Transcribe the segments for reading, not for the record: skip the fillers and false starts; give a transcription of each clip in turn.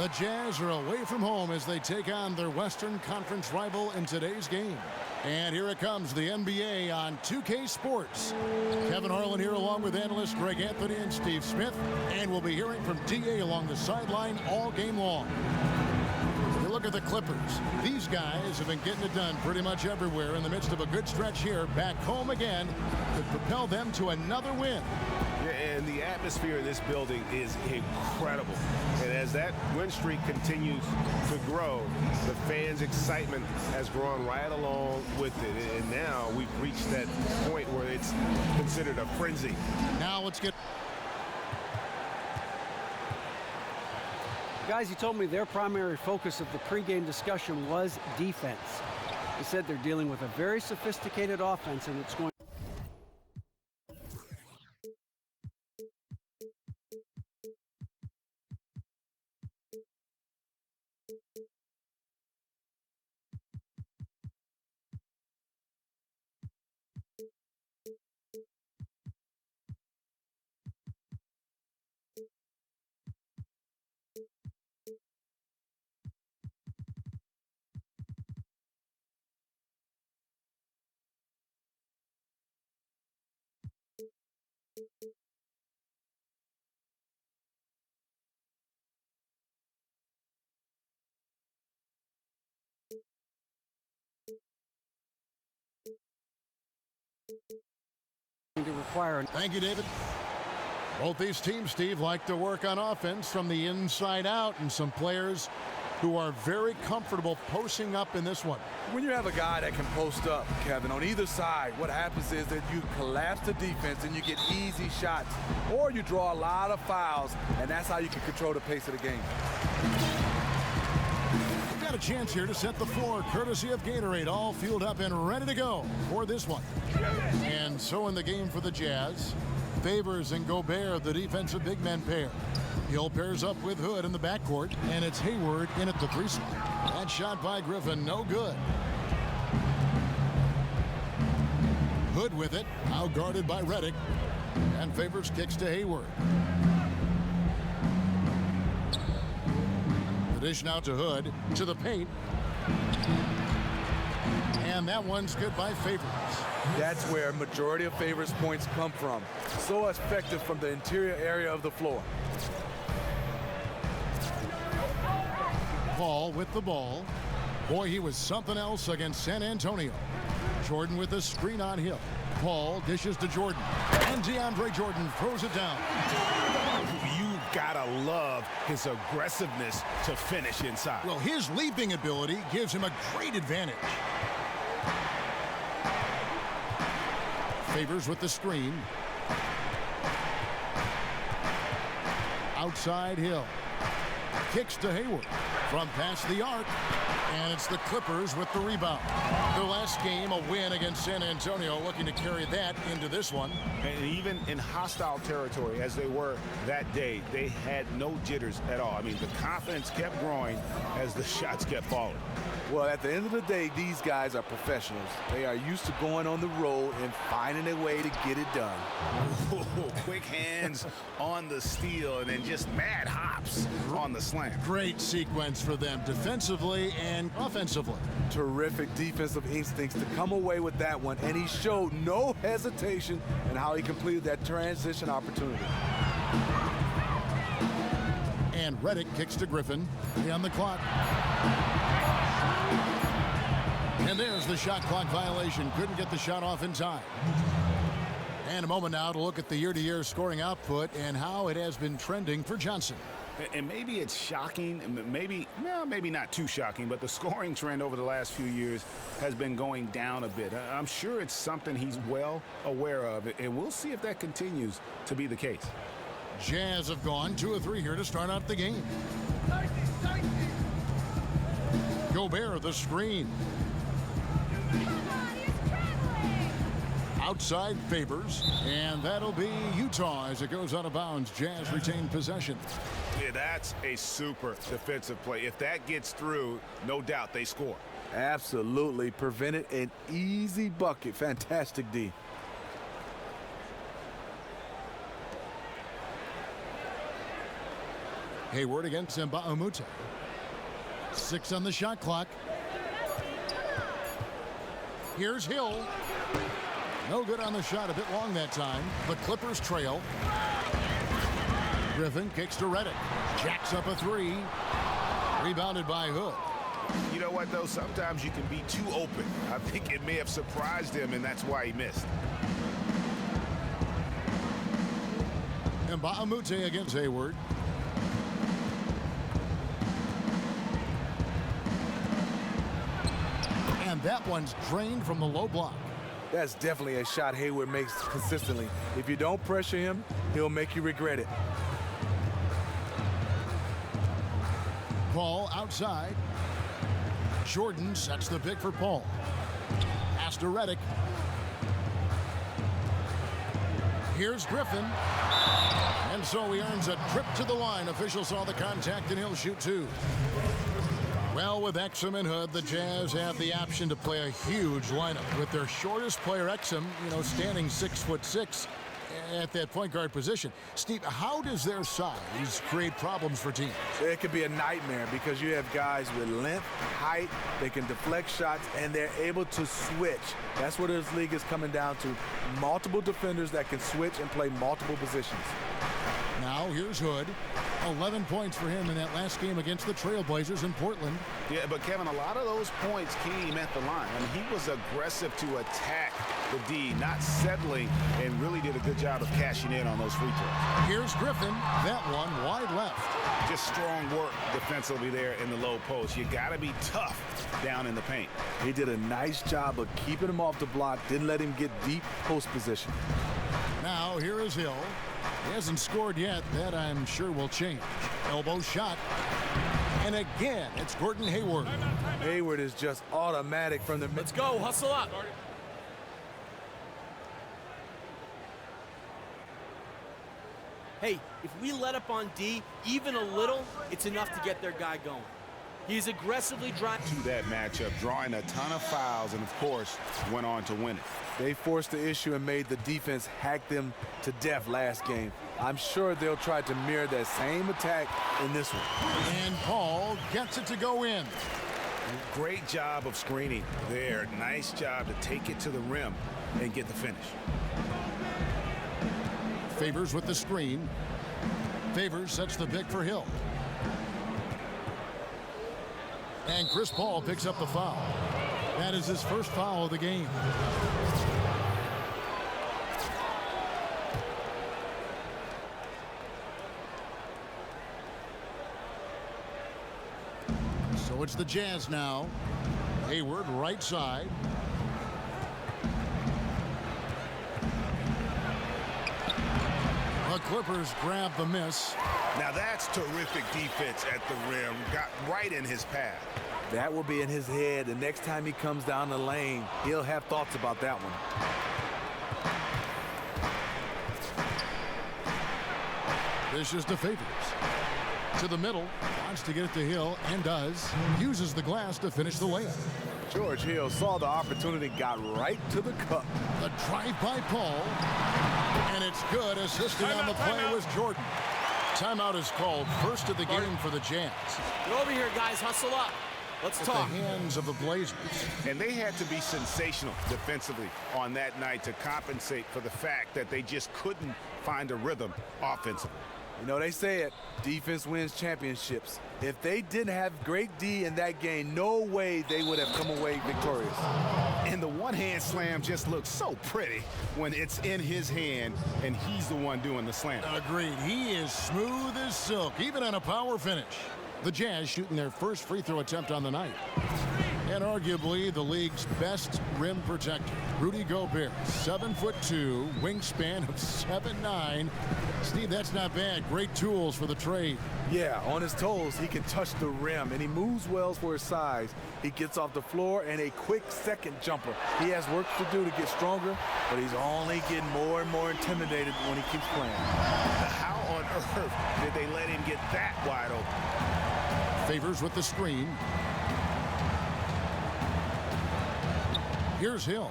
The Jazz are away from home as they take on their Western Conference rival in today's game. And here it comes, the NBA on 2K Sports. Kevin Harlan here along with analysts Greg Anthony and Steve Smith. And we'll be hearing from DA along the sideline all game long. You look at the Clippers. These guys have been getting it done pretty much everywhere in the midst of a good stretch here. Back home again could propel them to another win. Yeah, and the atmosphere in this building is incredible. And as that win streak continues to grow, the fans' excitement has grown right along with it. And now we've reached that point where it's considered a frenzy. Now let's get... Guys, he told me their primary focus of the pregame discussion was defense. He said they're dealing with a very sophisticated offense, and it's going... to require. Thank you, David. Both these teams, Steve, like to work on offense from the inside out, and some players who are very comfortable posting up in this one. When you have a guy that can post up, Kevin, on either side, what happens is that you collapse the defense and you get easy shots, or you draw a lot of fouls, and that's how you can control the pace of the game. We've got a chance here to set the floor, courtesy of Gatorade, all fueled up and ready to go for this one. And so in the game for the Jazz, Favors and Gobert, the defensive big men pair. Hill pairs up with Hood in the backcourt, and it's Hayward in at the 3 spot. That shot by Griffin, no good. Hood with it, now guarded by Redick, and Favors kicks to Hayward. The dish now to Hood, to the paint. And that one's good by Favors. That's where majority of Favors points come from. So effective from the interior area of the floor. Paul with the ball. Boy, he was something else against San Antonio. Jordan with the screen on Hill. Paul dishes to Jordan. And DeAndre Jordan throws it down. You gotta love his aggressiveness to finish inside. Well, his leaping ability gives him a great advantage. Favors with the screen. Outside Hill. Kicks to Hayward from past the arc. And it's the Clippers with the rebound. Their last game, a win against San Antonio, looking to carry that into this one. And even in hostile territory, as they were that day, they had no jitters at all. I mean, the confidence kept growing as the shots kept falling. Well, at the end of the day, these guys are professionals. They are used to going on the road and finding a way to get it done. Ooh, quick hands on the steal and then just mad hops on the slam. Great sequence for them defensively and offensively. Terrific defensive instincts to come away with that one, and he showed no hesitation in how he completed that transition opportunity. And Redick kicks to Griffin. On the clock. And there's the shot clock violation. Couldn't get the shot off in time. And a moment now to look at the year-to-year scoring output and how it has been trending for Johnson. And maybe it's shocking, maybe not too shocking, but the scoring trend over the last few years has been going down a bit. I'm sure it's something he's well aware of, and we'll see if that continues to be the case. Jazz have gone 2 of 3 here to start out the game. Gobert, the screen. Outside Favors, and that'll be Utah as it goes out of bounds. Jazz retain possession. Yeah, that's a super defensive play. If that gets through, no doubt they score. Absolutely. Prevented an easy bucket. Fantastic D. Hayward against Mba'amute. 6 on the shot clock. Here's Hill. No good on the shot, a bit long that time. The Clippers trail. Griffin kicks to Redick. Jacks up a 3. Rebounded by Hood. You know what, though? Sometimes you can be too open. I think it may have surprised him, and that's why he missed. Mba'amute against Hayward. And that one's drained from the low block. That's definitely a shot Hayward makes consistently. If you don't pressure him, he'll make you regret it. Paul outside. Jordan sets the pick for Paul. Pass to Redick. Here's Griffin. And so he earns a trip to the line. Officials saw the contact and he'll shoot 2. Well, with Exum and Hood, the Jazz have the option to play a huge lineup with their shortest player, Exum, standing 6'6" at that point guard position. Steve, how does their size create problems for teams? It could be a nightmare because you have guys with length, height, they can deflect shots, and they're able to switch. That's what this league is coming down to. Multiple defenders that can switch and play multiple positions. Now here's Hood. 11 points for him in that last game against the Trailblazers in Portland. Yeah, but Kevin, a lot of those points came at the line. I mean, he was aggressive to attack the D, not settling, and really did a good job of cashing in on those free throws. Here's Griffin. That one wide left. Just strong work defensively there in the low post. You got to be tough down in the paint. He did a nice job of keeping him off the block, didn't let him get deep post position. Now here is Hill. He hasn't scored yet. That I'm sure will change. Elbow shot. And again, it's Gordon Hayward. Hayward is just automatic from the mid. Let's go, hustle up. Hey, if we let up on D even a little, it's enough to get their guy going. He's aggressively driving To that matchup, drawing a ton of fouls, and of course, went on to win it. They forced the issue and made the defense hack them to death last game. I'm sure they'll try to mirror that same attack in this one. And Paul gets it to go in. Great job of screening there. Nice job to take it to the rim and get the finish. Favors with the screen. Favors sets the pick for Hill. And Chris Paul picks up the foul. That is his first foul of the game. So it's the Jazz now. Hayward right side. The Clippers grab the miss. Now that's terrific defense at the rim. Got right in his path. That will be in his head. The next time he comes down the lane, he'll have thoughts about that one. This is to Favors. To the middle. Wants to get it to Hill and does. Uses the glass to finish the layup. George Hill saw the opportunity, got right to the cup. The drive by Paul. And it's good. Assisting on the play was Jordan. Timeout is called. First of the game for the Jazz. Get over here, guys. Hustle up. Let's At talk. the hands of the Blazers. And they had to be sensational defensively on that night to compensate for the fact that they just couldn't find a rhythm offensively. You know, they say it, defense wins championships. If they didn't have great D in that game, no way they would have come away victorious. And the one-hand slam just looks so pretty when it's in his hand and he's the one doing the slam. Agreed. He is smooth as silk, even on a power finish. The Jazz shooting their first free throw attempt on the night. And arguably the league's best rim protector, Rudy Gobert, 7'2", wingspan of 7'9". Steve, that's not bad. Great tools for the trade. Yeah, on his toes, he can touch the rim, and he moves well for his size. He gets off the floor and a quick second jumper. He has work to do to get stronger, but he's only getting more and more intimidated when he keeps playing. How on earth did they let him get that wide open? Favors with the screen. Here's Hill.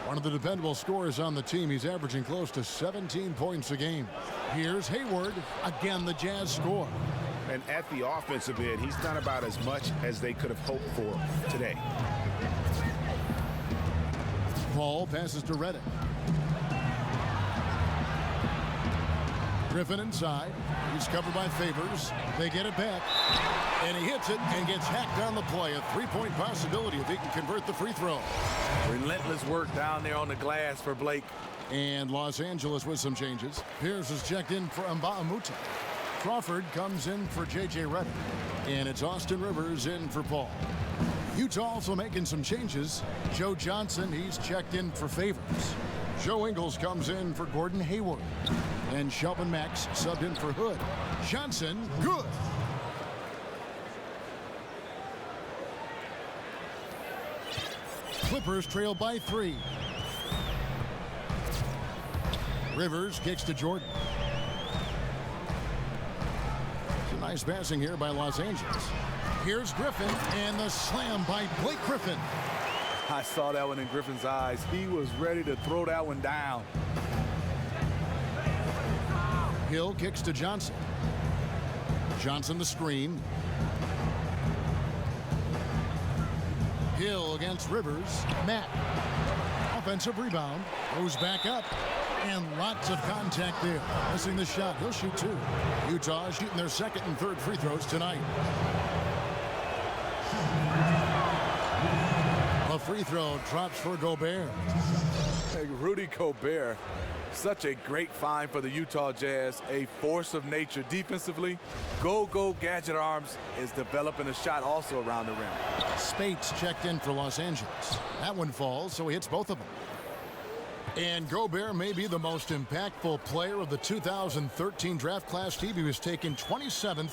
One of the dependable scorers on the team. He's averaging close to 17 points a game. Here's Hayward. Again, the Jazz score. And at the offensive end, he's done about as much as they could have hoped for today. Paul passes to Reddick. Griffin inside. He's covered by Favors. They get it back. And he hits it and gets hacked on the play. A three-point possibility if he can convert the free throw. Relentless work down there on the glass for Blake. And Los Angeles with some changes. Pierce is checked in for Mbaamuta. Crawford comes in for J.J. Reddick. And it's Austin Rivers in for Paul. Utah also making some changes. Joe Johnson, he's checked in for Favors. Joe Ingles comes in for Gordon Hayward. And Shelvin Max subbed in for Hood. Johnson, good. Clippers trail by 3. Rivers kicks to Jordan. It's a nice passing here by Los Angeles. Here's Griffin, and the slam by Blake Griffin. I saw that one in Griffin's eyes. He was ready to throw that one down. Hill kicks to Johnson. Johnson the screen. Hill against Rivers. Matt. Offensive rebound. Goes back up. And lots of contact there. Missing the shot. He'll shoot 2. Utah shooting their second and third free throws tonight. A free throw drops for Gobert. Hey, Rudy Gobert, such a great find for the Utah Jazz. A force of nature defensively. Go gadget arms is developing a shot also around the rim. Spates checked in for Los Angeles. That one falls, so he hits both of them. And Gobert may be the most impactful player of the 2013 draft class. Steve, he was taken 27th.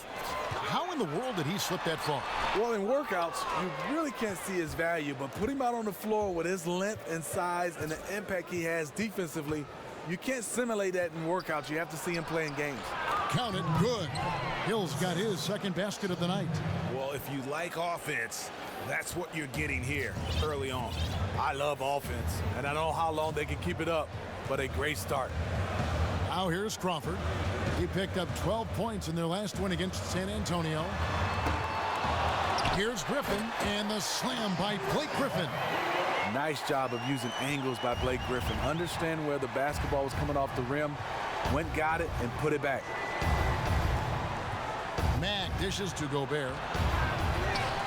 How in the world did he slip that far? Well, in workouts, you really can't see his value, but put him out on the floor with his length and size and the impact he has defensively, you can't simulate that in workouts. You have to see him play in games. Count it, good. Hill's got his second basket of the night. Well, if you like offense, that's what you're getting here early on. I love offense, and I don't know how long they can keep it up, but a great start. Now here's Crawford. He picked up 12 points in their last win against San Antonio. Here's Griffin, and the slam by Blake Griffin. Nice job of using angles by Blake Griffin. Understand where the basketball was coming off the rim, went, got it, and put it back. Mack dishes to Gobert.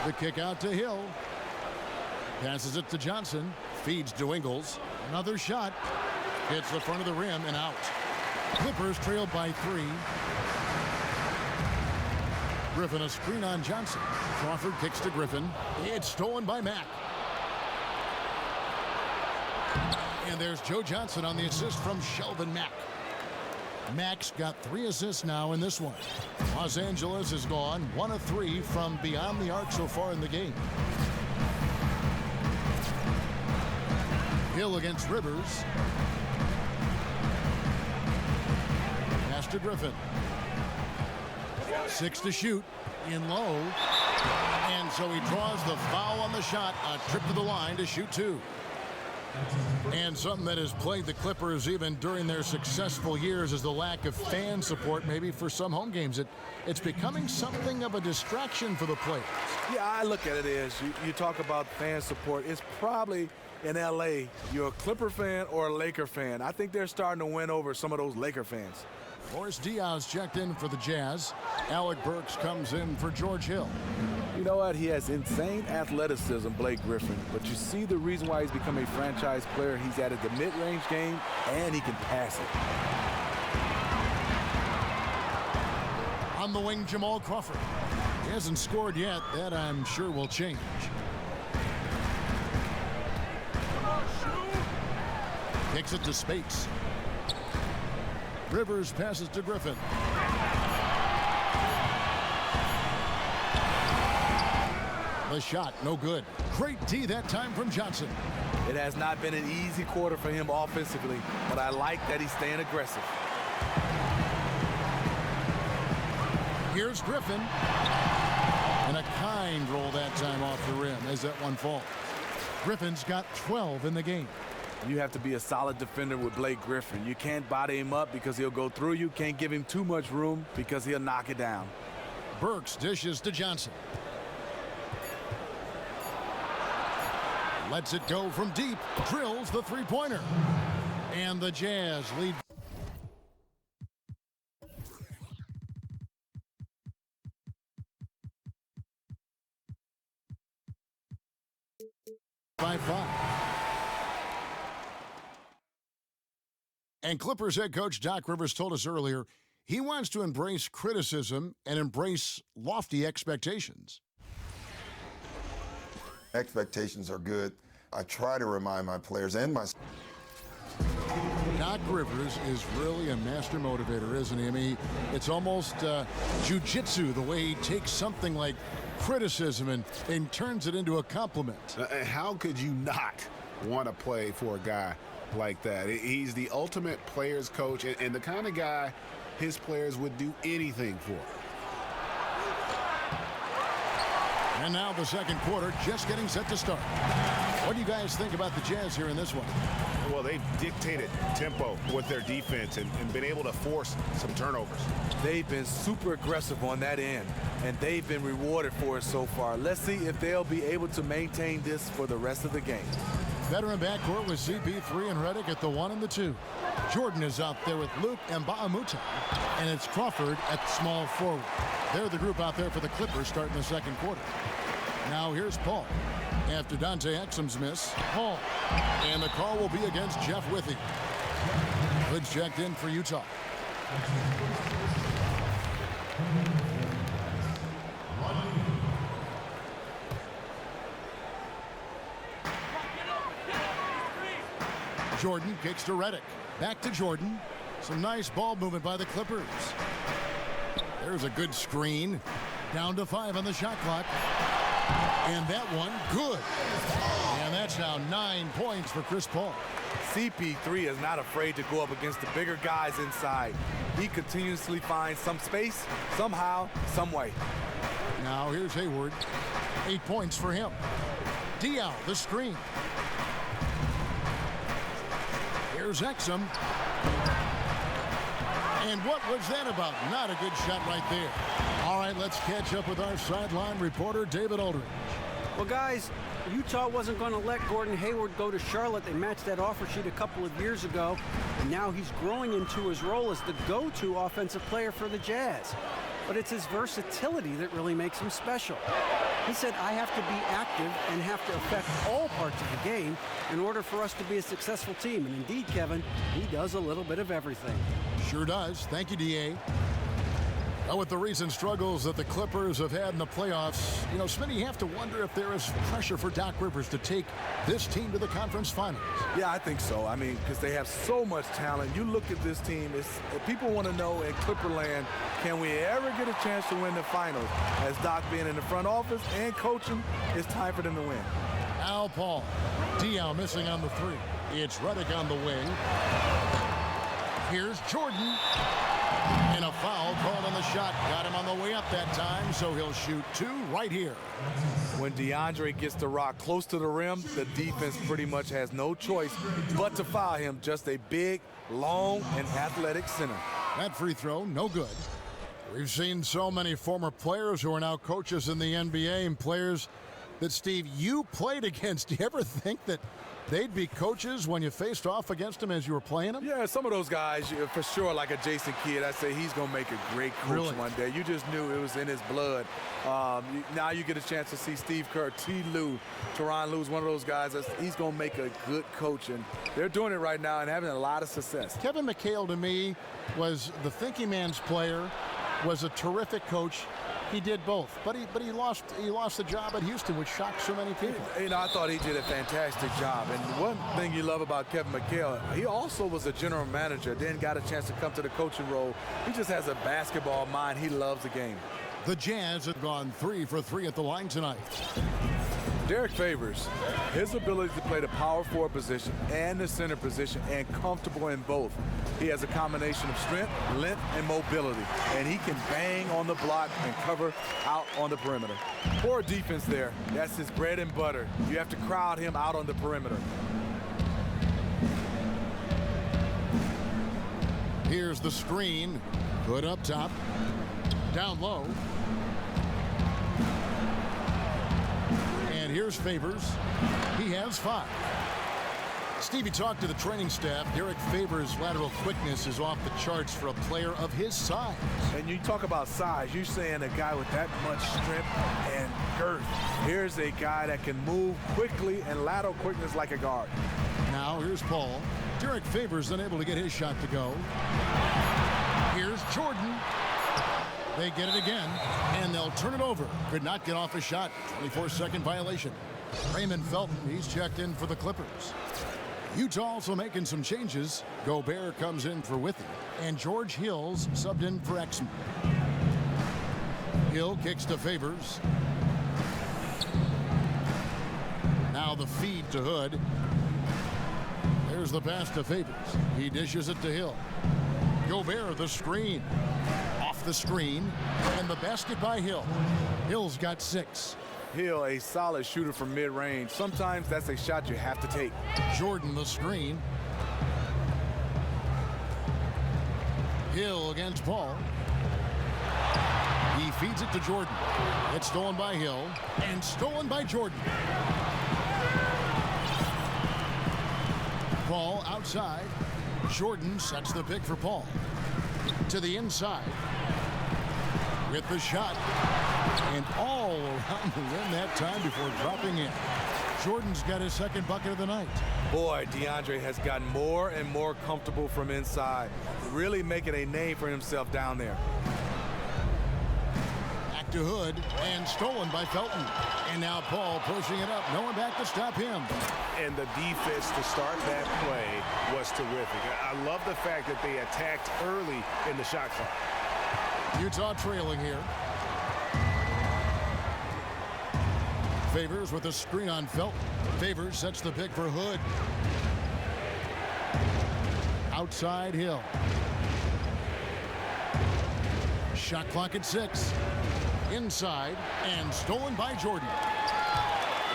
The kick out to Hill. Passes it to Johnson. Feeds to Ingles. Another shot. Hits the front of the rim and out. Clippers trailed by 3. Griffin a screen on Johnson. Crawford kicks to Griffin. It's stolen by Mack. And there's Joe Johnson on the assist from Shelvin Mack. Mack's got 3 assists now in this one. Los Angeles has gone 1 of 3 from beyond the arc so far in the game. Hill against Rivers. Pass to Griffin. 6 to shoot. In low. And so he draws the foul on the shot. A trip to the line to shoot 2. And something that has plagued the Clippers even during their successful years is the lack of fan support, maybe for some home games. It's becoming something of a distraction for the players. Yeah, I look at it as you talk about fan support. It's probably in L.A. you're a Clipper fan or a Laker fan. I think they're starting to win over some of those Laker fans. Morris Diaz checked in for the Jazz. Alec Burks comes in for George Hill. You know what? He has insane athleticism, Blake Griffin. But you see the reason why he's become a franchise player. He's added the mid-range game, and he can pass it. On the wing, Jamal Crawford. He hasn't scored yet. That, I'm sure, will change. Kicks it to Spates. Rivers passes to Griffin. The shot, no good. Great D that time from Johnson. It has not been an easy quarter for him offensively, but I like that he's staying aggressive. Here's Griffin. And a kind roll that time off the rim as that one falls. Griffin's got 12 in the game. You have to be a solid defender with Blake Griffin. You can't body him up because he'll go through you. Can't give him too much room because he'll knock it down. Burks dishes to Johnson. Lets it go from deep. Drills the three-pointer. And the Jazz lead. By 5. And Clippers head coach Doc Rivers told us earlier he wants to embrace criticism and embrace lofty expectations. Expectations are good. I try to remind my players and myself. Doc Rivers is really a master motivator, isn't he? I mean, it's almost jiu-jitsu, the way he takes something like criticism and turns it into a compliment. How could you not want to play for a guy like that? He's the ultimate players coach and the kind of guy his players would do anything for. And now the second quarter just getting set to start. What do you guys think about the Jazz here in this one? Well, they've dictated tempo with their defense and been able to force some turnovers. They've been super aggressive on that end, and they've been rewarded for it so far. Let's see if they'll be able to maintain this for the rest of the game. Veteran backcourt with CP3 and Redick at the 1 and the 2. Jordan is out there with Luke and Mbah-a-Moute, and it's Crawford at small forward. They're the group out there for the Clippers starting the second quarter. Now here's Paul. After Dante Exum's miss, Paul. And the call will be against Jeff Withey. Hood's checked in for Utah. Jordan kicks to Redick. Back to Jordan. Some nice ball movement by the Clippers. There's a good screen. Down to 5 on the shot clock. And that one, good. And that's now 9 points for Chris Paul. CP3 is not afraid to go up against the bigger guys inside. He continuously finds some space, somehow, some way. Now here's Hayward. 8 points for him. Diaw, the screen. Here's Exum. And what was that about? Not a good shot right there. All right, let's catch up with our sideline reporter, David Aldridge. Well, guys, Utah wasn't going to let Gordon Hayward go to Charlotte. They matched that offer sheet a couple of years ago, and now he's growing into his role as the go-to offensive player for the Jazz. But it's his versatility that really makes him special. He said, I have to be active and have to affect all parts of the game in order for us to be a successful team. And indeed, Kevin, he does a little bit of everything. Sure does. Thank you, D.A. Well, with the recent struggles that the Clippers have had in the playoffs, you know, Smitty, you have to wonder if there is pressure for Doc Rivers to take this team to the conference finals. Yeah, I think so. I mean, because they have so much talent. You look at this team, people want to know in Clipperland, can we ever get a chance to win the finals? As Doc being in the front office and coaching, it's time for them to win. Al Paul. Diaw missing on the 3. It's Redick on the wing. Here's Jordan. And a foul called on the shot. Got him on the way up that time, so he'll shoot 2 right here. When DeAndre gets the rock close to the rim, the defense pretty much has no choice but to foul him. Just a big, long, and athletic center. That free throw, no good. We've seen so many former players who are now coaches in the NBA and players that, Steve, you played against. Do you ever think that they'd be coaches when you faced off against them as you were playing them? Yeah, some of those guys, for sure, like a Jason Kidd, I say he's going to make a great coach one day. You just knew it was in his blood. Now you get a chance to see Steve Kerr, T. Lue, Tyronn Lue's one of those guys. He's going to make a good coach, and they're doing it right now and having a lot of success. Kevin McHale, to me, was the thinking man's player, was a terrific coach. He did both, but he lost the job at Houston, which shocked so many people. You know, I thought he did a fantastic job. And one thing you love about Kevin McHale, he also was a general manager, then got a chance to come to the coaching role. He just has a basketball mind. He loves the game. The Jazz have gone 3 for 3 at the line tonight. Derek Favors, his ability to play the power forward position and the center position and comfortable in both. He has a combination of strength, length, and mobility, and he can bang on the block and cover out on the perimeter. Poor defense there. That's his bread and butter. You have to crowd him out on the perimeter. Here's the screen. Good up top. Down low. And here's Favors. He has 5. Stevie talked to the training staff. Derek Favors' lateral quickness is off the charts for a player of his size. And you talk about size, you're saying a guy with that much strength and girth. Here's a guy that can move quickly and lateral quickness like a guard. Now here's Paul. Derek Favors unable to get his shot to go. Here's Jordan. They get it again, and they'll turn it over. Could not get off a shot. 24-second violation. Raymond Felton, he's checked in for the Clippers. Utah also making some changes. Gobert comes in for Withey, and George Hill's subbed in for Exum. Hill kicks to Favors. Now the feed to Hood. There's the pass to Favors. He dishes it to Hill. Gobert, the screen. Off the screen, and the basket by Hill. Hill's got 6. Hill, a solid shooter from mid-range. Sometimes that's a shot you have to take. Jordan, the screen. Hill against Paul. He feeds it to Jordan. It's stolen by Hill and stolen by Jordan. Paul outside. Jordan sets the pick for Paul. To the inside. With the shot. And all around the rim that time before dropping in. Jordan's got his second bucket of the night. Boy, DeAndre has gotten more and more comfortable from inside, really making a name for himself down there. Back to Hood, and stolen by Felton. And now Paul pushing it up. No one back to stop him. And the defense to start that play was terrific. I love the fact that they attacked early in the shot clock. Utah trailing here. Favors with a screen on Felton. Favors sets the pick for Hood. Outside Hill. Shot clock at 6. Inside and stolen by Jordan.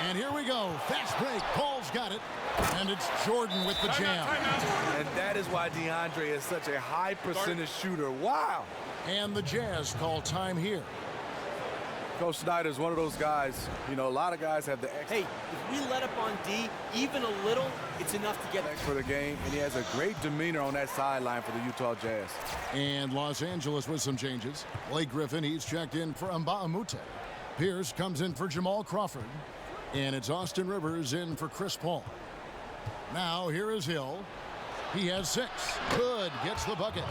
And here we go. Fast break. Paul's got it. And it's Jordan with the jam. And that is why DeAndre is such a high percentage shooter. Wow. And the Jazz call time here. Coach Snyder is one of those guys, you know, a lot of guys have the X Hey, if we let up on D even a little, it's enough to get for the game, and he has a great demeanor on that sideline for the Utah Jazz. And Los Angeles with some changes. Blake Griffin, he's checked in for Mbamute. Pierce comes in for Jamal Crawford. And it's Austin Rivers in for Chris Paul. Now here is Hill. He has 6. Hood gets the bucket.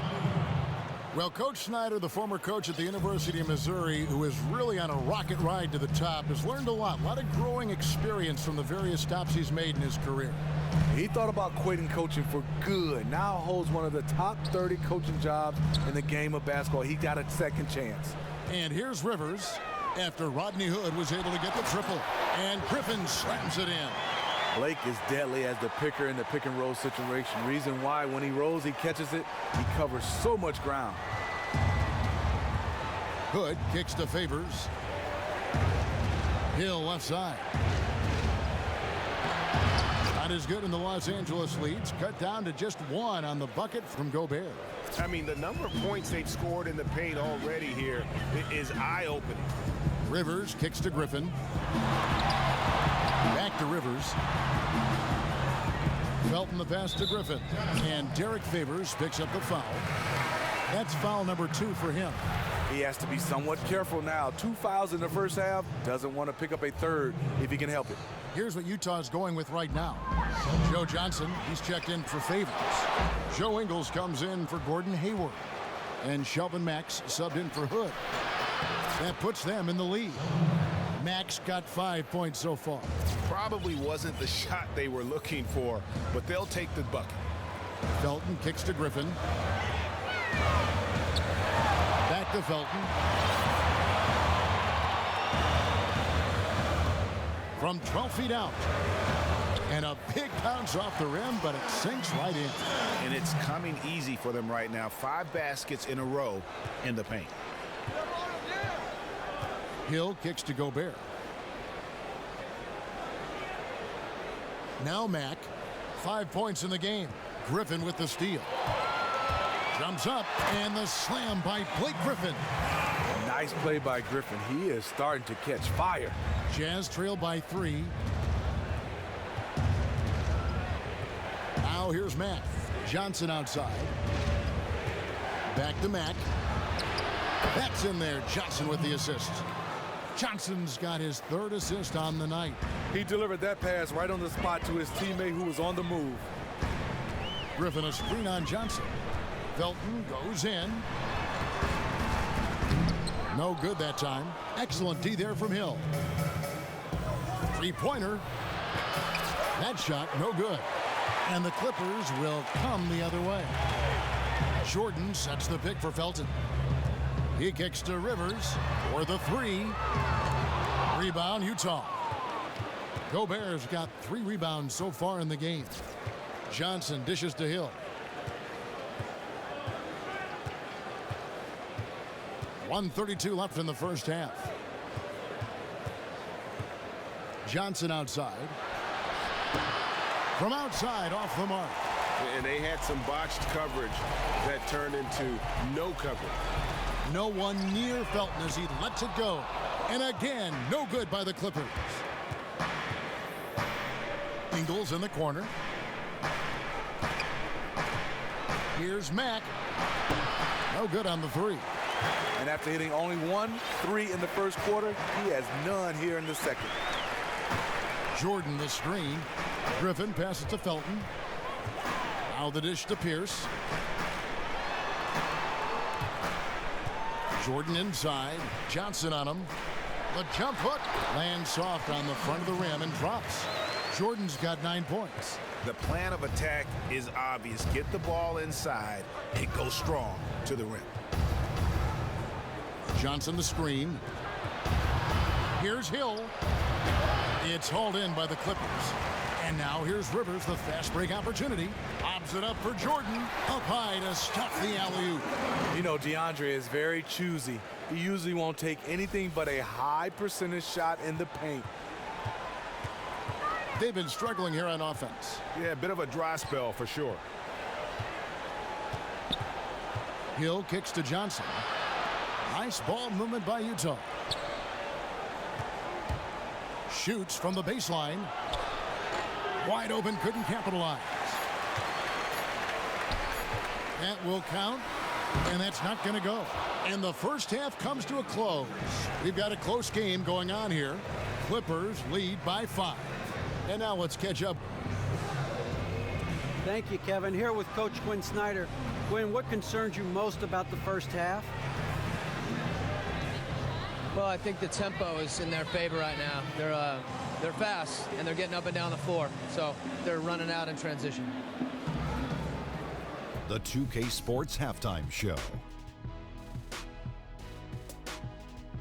Well, Coach Snyder, the former coach at the University of Missouri, who is really on a rocket ride to the top, has learned a lot of growing experience from the various stops he's made in his career. He thought about quitting coaching for good. Now holds one of the top 30 coaching jobs in the game of basketball. He got a second chance. And here's Rivers after Rodney Hood was able to get the triple. And Griffin slams it in. Blake is deadly as the picker in the pick and roll situation. Reason why when he rolls, he catches it, he covers so much ground. Hood kicks to Favors. Hill left side. Not as good in the Los Angeles leads. Cut down to just 1 on the bucket from Gobert. I mean, the number of points they've scored in the paint already here is eye-opening. Rivers kicks to Griffin. Back to Rivers. Felton the pass to Griffin. And Derek Favors picks up the foul. That's foul number 2 for him. He has to be somewhat careful now. 2 fouls in the first half. Doesn't want to pick up a third if he can help it. Here's what Utah's going with right now. Joe Johnson, he's checked in for Favors. Joe Ingles comes in for Gordon Hayward. And Shelvin Max subbed in for Hood. That puts them in the lead. Max got 5 points so far. Probably wasn't the shot they were looking for, but they'll take the bucket. Felton kicks to Griffin. Back to Felton. From 12 feet out. And a big bounce off the rim, but it sinks right in. And it's coming easy for them right now. 5 baskets in a row in the paint. Hill kicks to Gobert. Now Mack. 5 points in the game. Griffin with the steal. Jumps up, and the slam by Blake Griffin. Nice play by Griffin. He is starting to catch fire. Jazz trail by 3. Now here's Mack. Johnson outside. Back to Mack. That's in there. Johnson with the assist. Johnson's got his 3rd assist on the night. He delivered that pass right on the spot to his teammate who was on the move. Griffin a screen on Johnson. Felton goes in. No good that time. Excellent D there from Hill. 3-pointer. That shot no good. And the Clippers will come the other way. Jordan sets the pick for Felton. He kicks to Rivers for the 3. Rebound, Utah. Gobert's got 3 rebounds so far in the game. Johnson dishes to Hill. 1:32 left in the first half. Johnson outside. From outside, off the mark. And they had some botched coverage that turned into no coverage. No one near Felton as he lets it go. And again, no good by the Clippers. Ingles in the corner. Here's Mack. No good on the 3. And after hitting only 1 3 in the first quarter, he has none here in the second. Jordan the screen. Griffin passes to Felton. Now the dish to Pierce. Jordan inside. Johnson on him. The jump hook lands soft on the front of the rim and drops. Jordan's got 9 points. The plan of attack is obvious. Get the ball inside and go strong to the rim. Johnson the screen. Here's Hill. It's hauled in by the Clippers. And now here's Rivers, the fast break opportunity. Lobs it up for Jordan. Up high to stuff the alley-oop. You know, DeAndre is very choosy. He usually won't take anything but a high percentage shot in the paint. They've been struggling here on offense. Yeah, a bit of a dry spell for sure. Hill kicks to Johnson. Nice ball movement by Utah. Shoots from the baseline. Wide open, couldn't capitalize. That will count, and that's not going to go. And the first half comes to a close. We've got a close game going on here. Clippers lead by 5. And now let's catch up. Thank you, Kevin. Here with Coach Quinn Snyder. Quinn, what concerns you most about the first half? Well, I think the tempo is in their favor right now. They're fast, and they're getting up and down the floor, so they're running out in transition. The 2K Sports Halftime Show.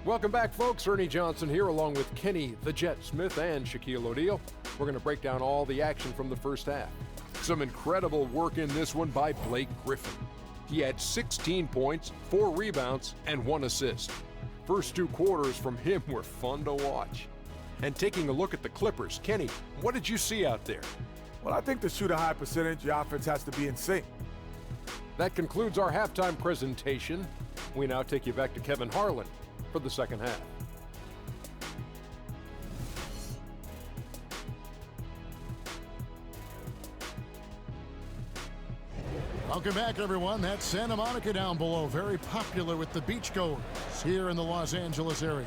Welcome back, folks. Ernie Johnson here along with Kenny the Jet Smith and Shaquille O'Neal. We're going to break down all the action from the first half. Some incredible work in this one by Blake Griffin. He had 16 points, 4 rebounds, and 1 assist. First 2 quarters from him were fun to watch. And taking a look at the Clippers, Kenny, what did you see out there? Well, I think to shoot a high percentage, the offense has to be in sync. That concludes our halftime presentation. We now take you back to Kevin Harlan for the second half. Welcome back, everyone. That's Santa Monica down below. Very popular with the beachgoers here in the Los Angeles area.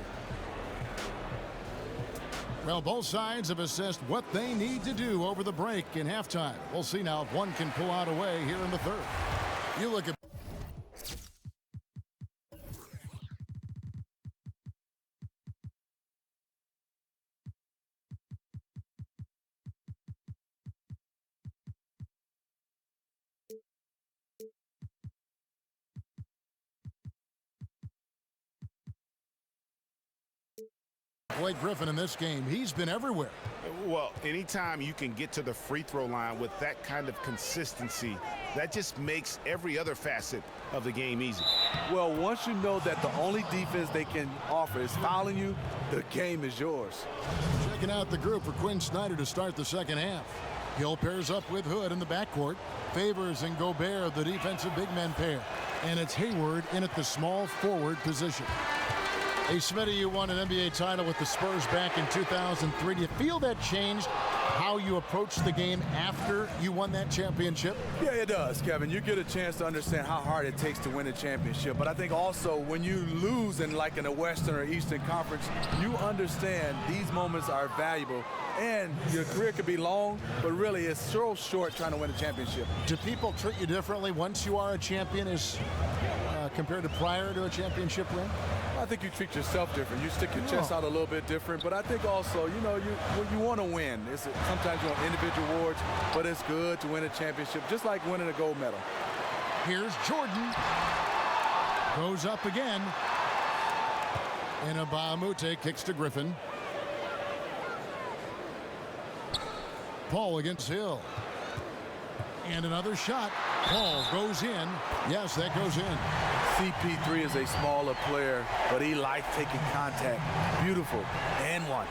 Well, both sides have assessed what they need to do over the break in halftime. We'll see now if one can pull out away here in the third. You look at Blake Griffin in this game. He's been everywhere. Well, anytime you can get to the free throw line with that kind of consistency, that just makes every other facet of the game easy. Well, once you know that the only defense they can offer is fouling you, the game is yours. Checking out the group for Quinn Snyder to start the second half. Hill pairs up with Hood in the backcourt. Favors and Gobert, the defensive big men pair. And it's Hayward in at the small forward position. Hey, Smitty, you won an NBA title with the Spurs back in 2003. Do you feel that changed how you approach the game after you won that championship? Yeah, it does, Kevin. You get a chance to understand how hard it takes to win a championship. But I think also when you lose in a Western or Eastern Conference, you understand these moments are valuable. And your career could be long, but really it's so short trying to win a championship. Do people treat you differently once you are a champion as compared to prior to a championship win? I think you treat yourself different. You stick your chest out a little bit different. But I think also, you want to win. Sometimes you want individual awards, but it's good to win a championship, just like winning a gold medal. Here's Jordan. Goes up again. And Mbah-a-Moute kicks to Griffin. Paul against Hill. And another shot. Paul goes in. Yes, that goes in. CP3 is a smaller player, but he likes taking contact. Beautiful. And one.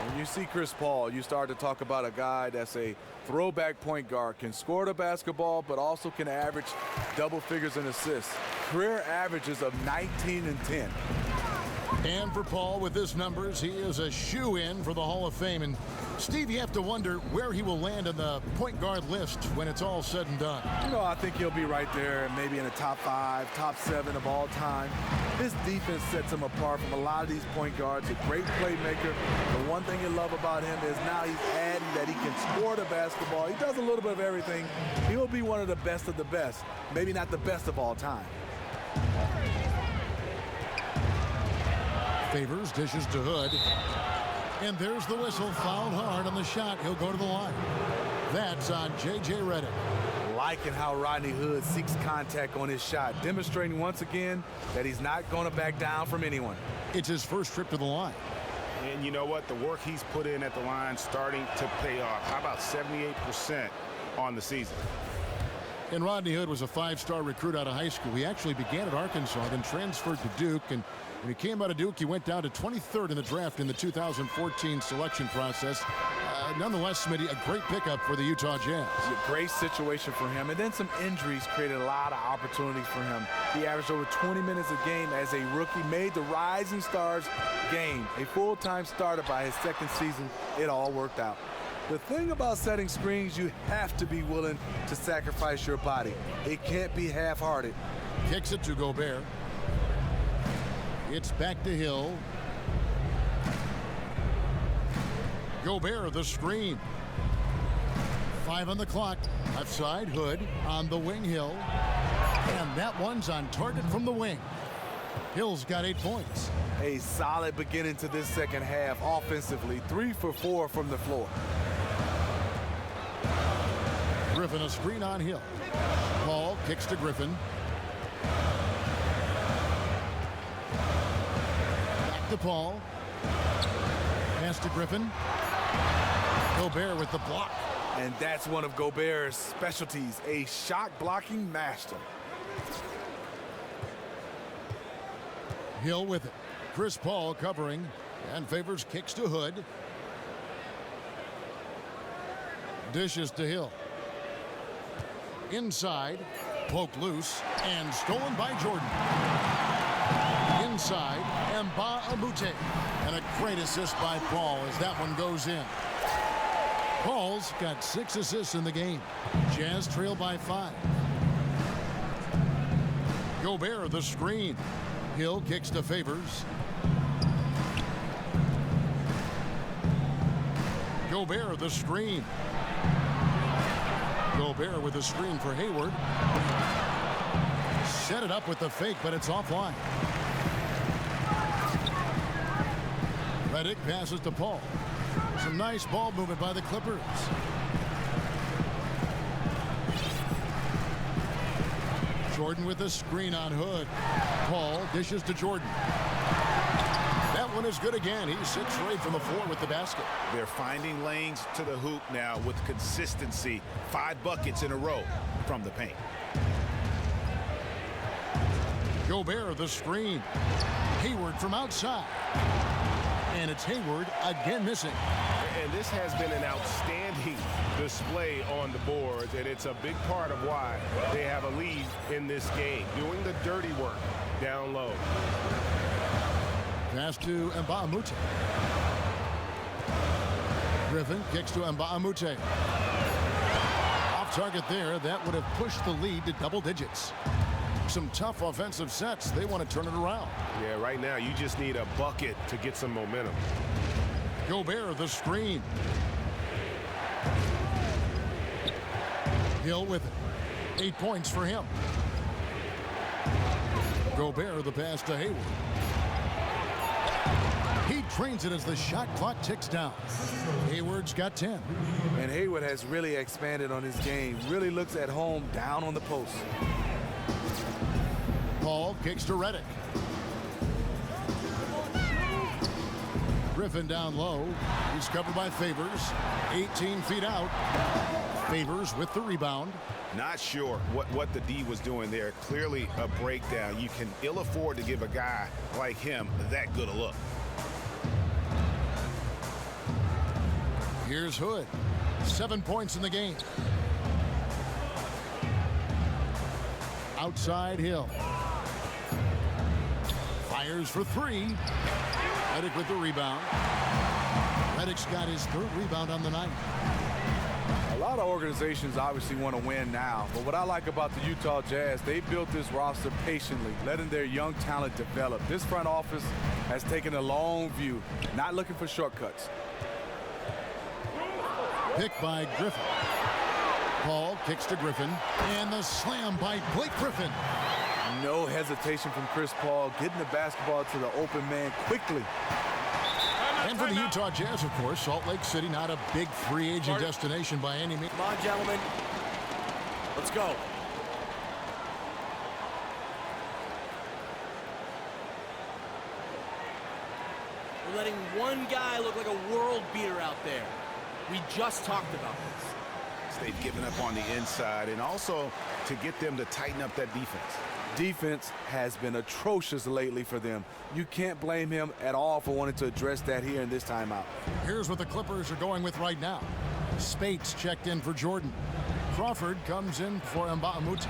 When you see Chris Paul, you start to talk about a guy that's a throwback point guard, can score the basketball, but also can average double figures in assists. Career averages of 19 and 10. And for Paul, with his numbers, he is a shoo-in for the Hall of Fame. And Steve, you have to wonder where he will land on the point guard list when it's all said and done. I think he'll be right there, maybe in the top 5, top 7 of all time. His defense sets him apart from a lot of these point guards. A great playmaker. The one thing you love about him is now he's adding that he can score the basketball. He does a little bit of everything. He'll be one of the best, maybe not the best of all time. Favors, dishes to Hood. And there's the whistle. Fouled hard on the shot. He'll go to the line. That's on J.J. Redick. Liking how Rodney Hood seeks contact on his shot, demonstrating once again that he's not going to back down from anyone. It's his first trip to the line. And you know what? The work he's put in at the line starting to pay off. How about 78% on the season? And Rodney Hood was a 5-star recruit out of high school. He actually began at Arkansas, then transferred to Duke. And when he came out of Duke, he went down to 23rd in the draft in the 2014 selection process. Nonetheless, Smitty, a great pickup for the Utah Jazz. A great situation for him. And then some injuries created a lot of opportunities for him. He averaged over 20 minutes a game as a rookie, made the Rising Stars game a full-time starter by his second season. It all worked out. The thing about setting screens, you have to be willing to sacrifice your body. It can't be half-hearted. Kicks it to Gobert. It's back to Hill. Gobert, the screen. 5 on the clock. Left side, Hood on the wing, Hill. And that one's on target from the wing. Hill's got 8 points. A solid beginning to this second half offensively. 3 for 4 from the floor. Griffin, a screen on Hill. Paul kicks to Griffin. Back to Paul. Pass to Griffin. Gobert with the block. And that's one of Gobert's specialties, a shot blocking master. Hill with it. Chris Paul covering, and Favors kicks to Hood. Dishes to Hill. Inside, poked loose, and stolen by Jordan. Inside, Mbah-a-Moute. And a great assist by Paul as that one goes in. Paul's got 6 assists in the game. Jazz trail by 5. Gobert, the screen. Hill kicks to Favors. Gobert, the screen. Gobert with the screen for Hayward. Set it up with the fake, but it's offline. Redick passes to Paul. Some nice ball movement by the Clippers. Jordan with the screen on Hood. Paul dishes to Jordan. That one is good again. He's 6 for 8 from the floor with the basket. They're finding lanes to the hoop now with consistency. 5 buckets in a row from the paint. Gobert, the screen. Hayward from outside. And it's Hayward again missing. And this has been an outstanding display on the boards, and it's a big part of why they have a lead in this game, doing the dirty work down low. Pass to Mbamute. Griffin kicks to Mbamute. Off target there. That would have pushed the lead to double digits. Some tough offensive sets. They want to turn it around. Yeah, right now you just need a bucket to get some momentum. Gobert, the screen. Hill with it. 8 points for him. Gobert, the pass to Hayward. He trains it as the shot clock ticks down. Hayward's got 10. And Hayward has really expanded on his game. Really looks at home down on the post. Paul kicks to Redick. Griffin down low. He's covered by Favors. 18 feet out. Favors with the rebound. Not sure what the D was doing there. Clearly a breakdown. You can ill afford to give a guy like him that good a look. Here's Hood. 7 points in the game. Outside Hill. Fires for three. Redick with the rebound. Redick's got his 3rd rebound on the night. A lot of organizations obviously want to win now, but what I like about the Utah Jazz, they built this roster patiently, letting their young talent develop. This front office has taken a long view, not looking for shortcuts. Picked by Griffin. Paul kicks to Griffin, and the slam by Blake Griffin. No hesitation from Chris Paul, getting the basketball to the open man quickly. And for the Utah Jazz, of course, Salt Lake City, not a big free agent destination by any means. Come on, gentlemen. Let's go. We're letting one guy look like a world beater out there. We just talked about this. They've given up on the inside, and also to get them to tighten up that defense. Defense has been atrocious lately for them. You can't blame him at all for wanting to address that here in this timeout. Here's what the Clippers are going with right now. Spates checked in for Jordan. Crawford comes in for Mbamute,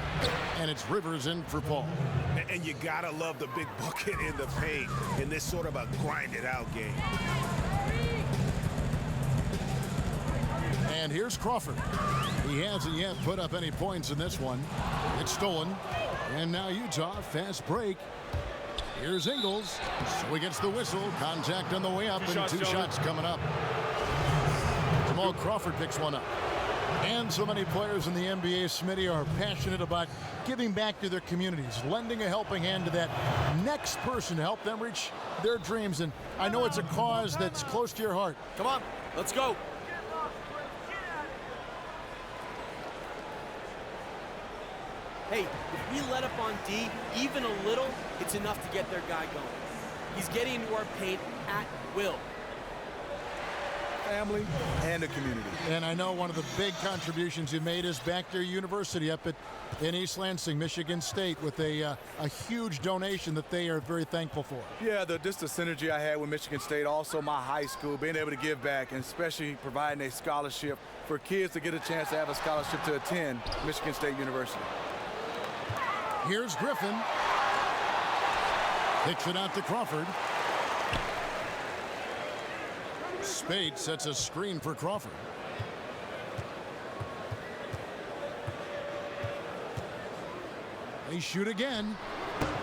and it's Rivers in for Paul. And you gotta love the big bucket in the paint in this sort of a grinded-out game. And here's Crawford. He hasn't yet put up any points in this one. It's stolen. And now Utah, fast break. Here's Ingles. So he gets the whistle. Contact on the way up, and two shots coming up. Jamal Crawford picks one up. And so many players in the NBA, Smitty, are passionate about giving back to their communities, lending a helping hand to that next person to help them reach their dreams. And I know it's a cause that's close to your heart. Come on, let's go. Hey, if we let up on D even a little, it's enough to get their guy going. He's getting into our paint at will. Family and the community. And I know one of the big contributions you made is Baxter University up in East Lansing, Michigan State, with a huge donation that they are very thankful for. Yeah, just the synergy I had with Michigan State, also my high school, being able to give back, and especially providing a scholarship for kids to get a chance to have a scholarship to attend Michigan State University. Here's Griffin. Kicks it out to Crawford. Spade sets a screen for Crawford. They shoot again.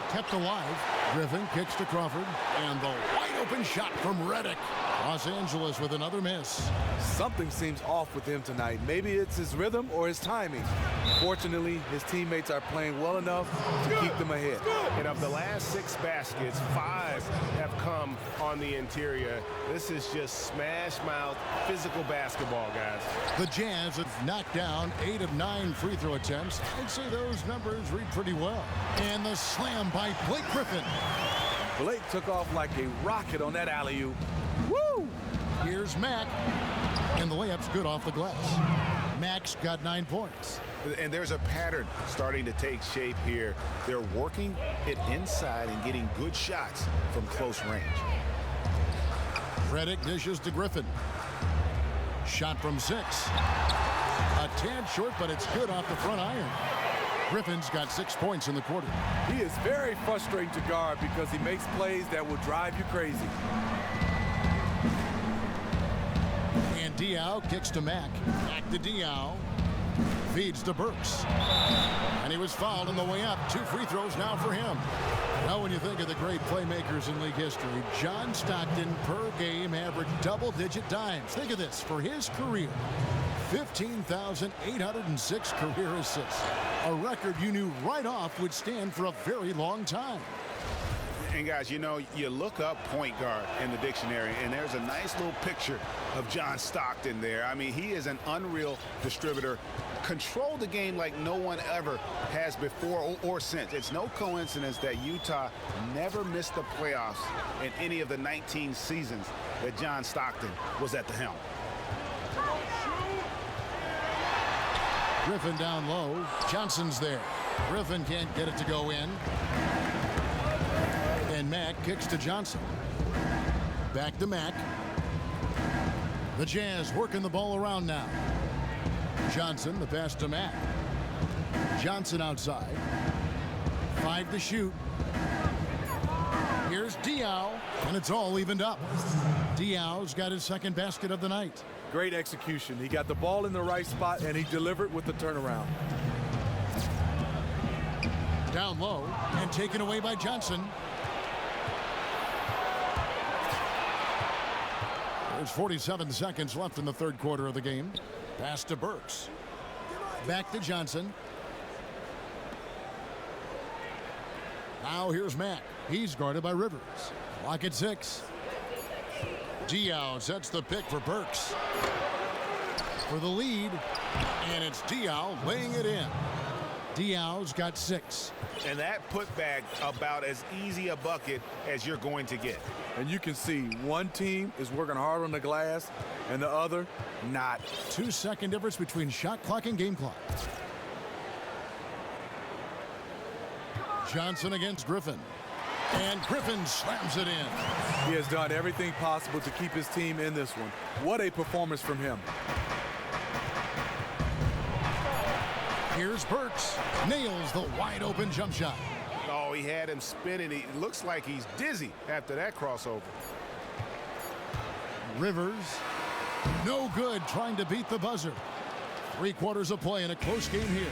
Kept alive. Griffin kicks to Crawford. And the wide open shot from Redick. Los Angeles with another miss. Something seems off with him tonight. Maybe it's his rhythm or his timing. Fortunately, his teammates are playing well enough to keep them ahead. And of the last 6 baskets, 5 have come on the interior. This is just smash-mouth, physical basketball, guys. The Jazz have knocked down 8 of 9 free throw attempts. I'd say those numbers read pretty well. And the slam by Blake Griffin. Blake took off like a rocket on that alley-oop. Woo! Here's Mack. And the layup's good off the glass. Mack's got 9 points. And there's a pattern starting to take shape here. They're working it inside and getting good shots from close range. Redick dishes to Griffin. Shot from 6. A tad short, but it's good off the front iron. Griffin's got 6 points in the quarter. He is very frustrating to guard because he makes plays that will drive you crazy. And Diaw kicks to Mack. Back to Diaw. Feeds to Burks. And he was fouled on the way up. 2 free throws now for him. Now when you think of the great playmakers in league history, John Stockton per game averaged double-digit dimes. Think of this. For his career, 15,806 career assists. A record you knew right off would stand for a very long time. And guys, you know, you look up point guard in the dictionary, and there's a nice little picture of John Stockton there. I mean, he is an unreal distributor. Controlled the game like no one ever has before or since. It's no coincidence that Utah never missed the playoffs in any of the 19 seasons that John Stockton was at the helm. Griffin down low. Johnson's there. Griffin can't get it to go in. And Mack kicks to Johnson. Back to Mack. The Jazz working the ball around now. Johnson, the pass to Mack. Johnson outside. 5 to shoot. Here's Diaw, and it's all evened up. Diaw's got his second basket of the night. Great execution. He got the ball in the right spot, and he delivered with the turnaround. Down low, and taken away by Johnson. There's 47 seconds left in the third quarter of the game. Pass to Burks. Back to Johnson. Now here's Mack. He's guarded by Rivers. Clock at 6. Diaw sets the pick for Burks. For the lead, and it's Diaw laying it in. Diaw's got 6. And that putback about as easy a bucket as you're going to get. And you can see one team is working hard on the glass and the other not. 2-second difference between shot clock and game clock. Johnson against Griffin. And Griffin slams it in. He has done everything possible to keep his team in this one. What a performance from him. Here's Burks. Nails the wide open jump shot. Oh, he had him spinning. He looks like he's dizzy after that crossover. Rivers. No good trying to beat the buzzer. 3 quarters of play in a close game here.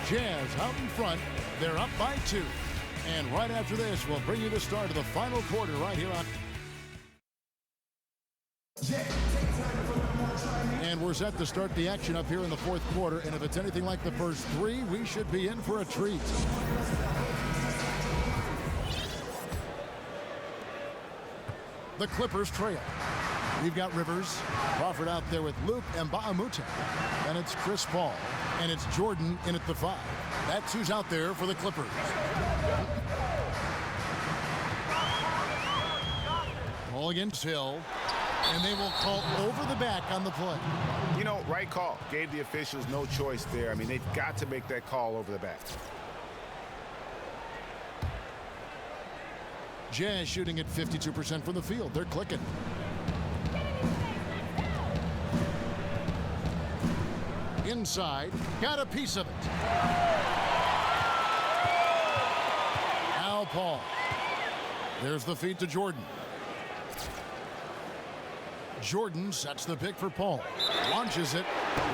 Jazz out in front. They're up by 2. And right after this, we'll bring you the start of the final quarter right here on. And we're set to start the action up here in the fourth quarter. And if it's anything like the first 3, we should be in for a treat. The Clippers trail. We've got Rivers. Crawford out there with Luke Mbamute. And it's Chris Paul. And it's Jordan in at the 5. That's who's out there for the Clippers. Ball against Hill. And they will call over the back on the play. You know, right call. Gave the officials no choice there. I mean, they've got to make that call over the back. Jazz shooting at 52% from the field. They're clicking. Inside. Got a piece of it. Al Paul. There's the feed to Jordan. Jordan sets the pick for Paul. Launches it.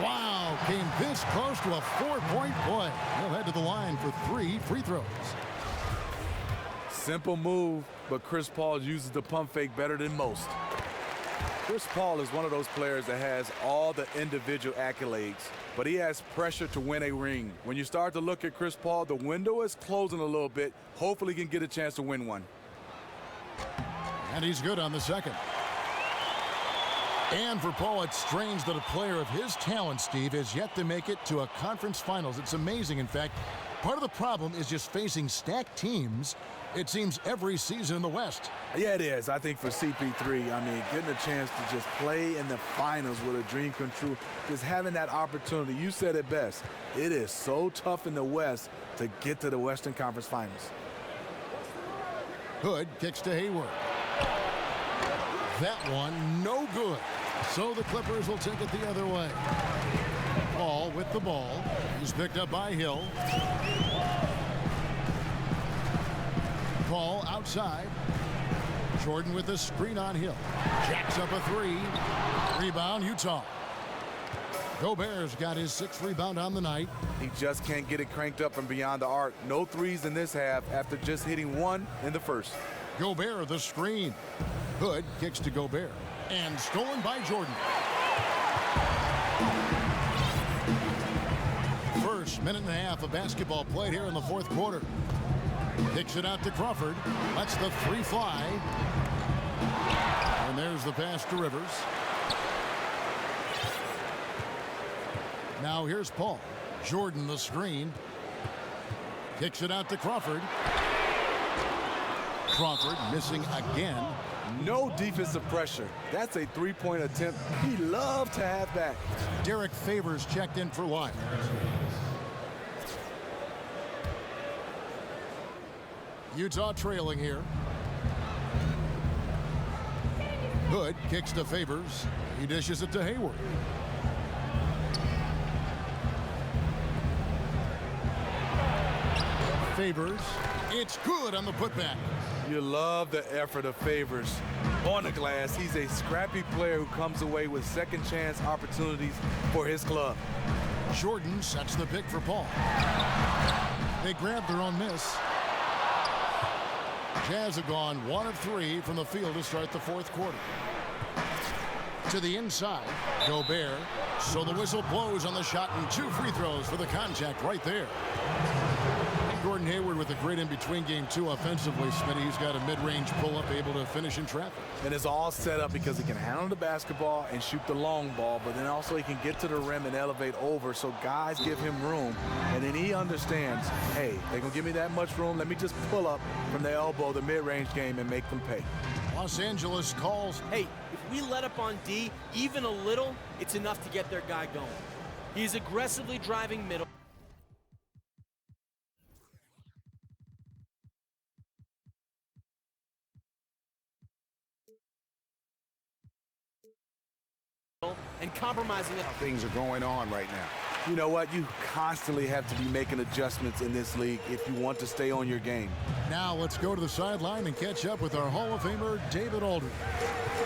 Wow, came this close to a 4-point play. He'll head to the line for 3 free throws. Simple move, but Chris Paul uses the pump fake better than most. Chris Paul is one of those players that has all the individual accolades, but he has pressure to win a ring. When you start to look at Chris Paul, the window is closing a little bit. Hopefully he can get a chance to win one. And he's good on the second. And for Paul, it's strange that a player of his talent, Steve, has yet to make it to a conference finals. It's amazing, in fact. Part of the problem is just facing stacked teams, it seems, every season in the West. Yeah, it is. I think for CP3, I mean, getting a chance to just play in the finals with a dream come true, just having that opportunity. You said it best. It is so tough in the West to get to the Western Conference Finals. Hood kicks to Hayward. That one, no good. So the Clippers will take it the other way. Paul with the ball. He's picked up by Hill. Paul outside. Jordan with the screen on Hill. Jacks up a three. Rebound, Utah. Gobert's got his 6th rebound on the night. He just can't get it cranked up and beyond the arc. No threes in this half after just hitting one in the first. Gobert the screen. Hood kicks to Gobert. And stolen by Jordan. First minute and a half of basketball played here in the 4th quarter. Kicks it out to Crawford. Lets the three fly. And there's the pass to Rivers. Now here's Paul. Jordan the screen. Kicks it out to Crawford. Crawford missing again. No defensive pressure. That's a three-point attempt he loved to have back. Derek Favors checked in for life. Utah trailing here. Hood kicks to Favors. He dishes it to Hayward. Favors. It's good on the putback. You love the effort of Favors. On the glass, he's a scrappy player who comes away with second chance opportunities for his club. Jordan sets the pick for Paul. They grab their own miss. Jazz have gone 1 of 3 from the field to start the 4th quarter. To the inside, Gobert. So the whistle blows on the shot and 2 free throws for the contact right there. Gordon Hayward with a great in-between game, too, offensively. Smitty, he's got a mid-range pull-up, able to finish in traffic. And it's all set up because he can handle the basketball and shoot the long ball, but then also he can get to the rim and elevate over, so guys give him room. And then he understands, hey, they're going to give me that much room. Let me just pull up from the elbow, the mid-range game, and make them pay. Los Angeles calls. Hey, if we let up on D even a little, it's enough to get their guy going. He's aggressively driving middle. And compromising it. Things are going on right now. You know what? You constantly have to be making adjustments in this league if you want to stay on your game. Now let's go to the sideline and catch up with our Hall of Famer, David Aldridge.